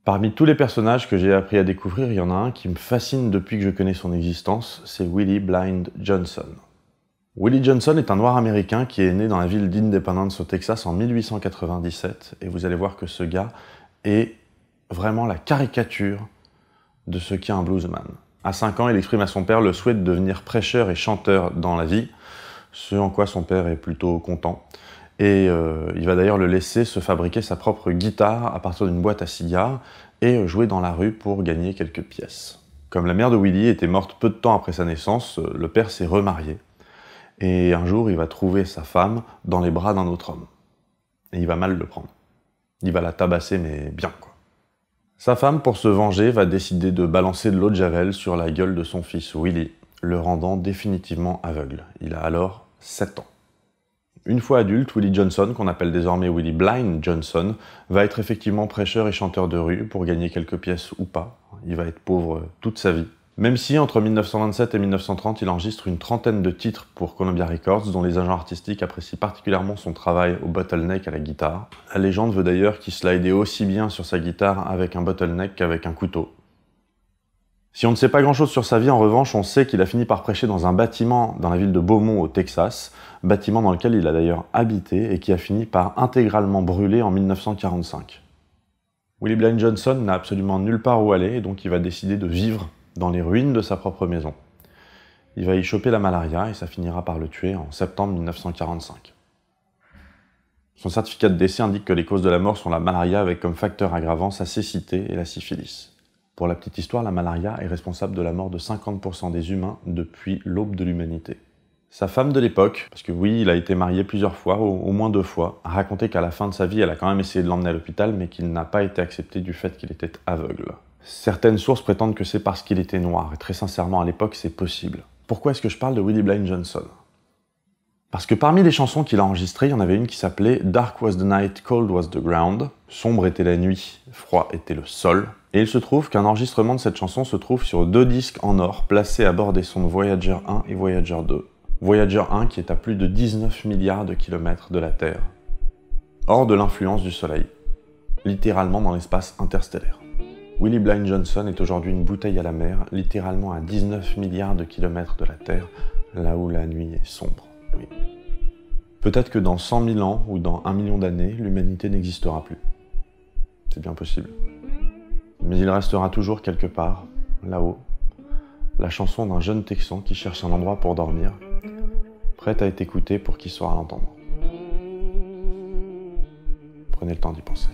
Parmi tous les personnages que j'ai appris à découvrir, il y en a un qui me fascine depuis que je connais son existence, c'est Willie Blind Johnson. Willie Johnson est un noir américain qui est né dans la ville d'Independence au Texas en 1897, et vous allez voir que ce gars est vraiment la caricature de ce qu'est un bluesman. À 5 ans, il exprime à son père le souhait de devenir prêcheur et chanteur dans la vie, ce en quoi son père est plutôt content. Et il va d'ailleurs le laisser se fabriquer sa propre guitare à partir d'une boîte à cigares et jouer dans la rue pour gagner quelques pièces. Comme la mère de Willie était morte peu de temps après sa naissance, le père s'est remarié. Et un jour, il va trouver sa femme dans les bras d'un autre homme. Et il va mal le prendre. Il va la tabasser, mais bien, quoi. Sa femme, pour se venger, va décider de balancer de l'eau de javel sur la gueule de son fils Willie, le rendant définitivement aveugle. Il a alors 7 ans. Une fois adulte, Willie Johnson, qu'on appelle désormais Willie Blind Johnson, va être effectivement prêcheur et chanteur de rue pour gagner quelques pièces ou pas. Il va être pauvre toute sa vie. Même si, entre 1927 et 1930, il enregistre une trentaine de titres pour Columbia Records, dont les agents artistiques apprécient particulièrement son travail au bottleneck à la guitare. La légende veut d'ailleurs qu'il slidait aussi bien sur sa guitare avec un bottleneck qu'avec un couteau. Si on ne sait pas grand-chose sur sa vie, en revanche, on sait qu'il a fini par prêcher dans un bâtiment dans la ville de Beaumont, au Texas, bâtiment dans lequel il a d'ailleurs habité et qui a fini par intégralement brûler en 1945. Willie Blind Johnson n'a absolument nulle part où aller, et donc il va décider de vivre dans les ruines de sa propre maison. Il va y choper la malaria et ça finira par le tuer en septembre 1945. Son certificat de décès indique que les causes de la mort sont la malaria avec comme facteur aggravant sa cécité et la syphilis. Pour la petite histoire, la malaria est responsable de la mort de 50% des humains depuis l'aube de l'humanité. Sa femme de l'époque, parce que oui, il a été marié plusieurs fois, au moins 2 fois, a raconté qu'à la fin de sa vie, elle a quand même essayé de l'emmener à l'hôpital, mais qu'il n'a pas été accepté du fait qu'il était aveugle. Certaines sources prétendent que c'est parce qu'il était noir, et très sincèrement, à l'époque, c'est possible. Pourquoi est-ce que je parle de Willie Blind Johnson ? Parce que parmi les chansons qu'il a enregistrées, il y en avait une qui s'appelait « Dark was the night, cold was the ground », « Sombre était la nuit, froid était le sol ». Et il se trouve qu'un enregistrement de cette chanson se trouve sur 2 disques en or placés à bord des sondes Voyager 1 et Voyager 2. Voyager 1 qui est à plus de 19 milliards de kilomètres de la Terre, hors de l'influence du Soleil, littéralement dans l'espace interstellaire. Willie Blind Johnson est aujourd'hui une bouteille à la mer, littéralement à 19 milliards de kilomètres de la Terre, là où la nuit est sombre. Oui. Peut-être que dans 100 000 ans ou dans 1 million d'années, l'humanité n'existera plus. C'est bien possible. Mais il restera toujours quelque part, là-haut, la chanson d'un jeune Texan qui cherche un endroit pour dormir, prête à être écoutée pour qui saura l'entendre. Prenez le temps d'y penser.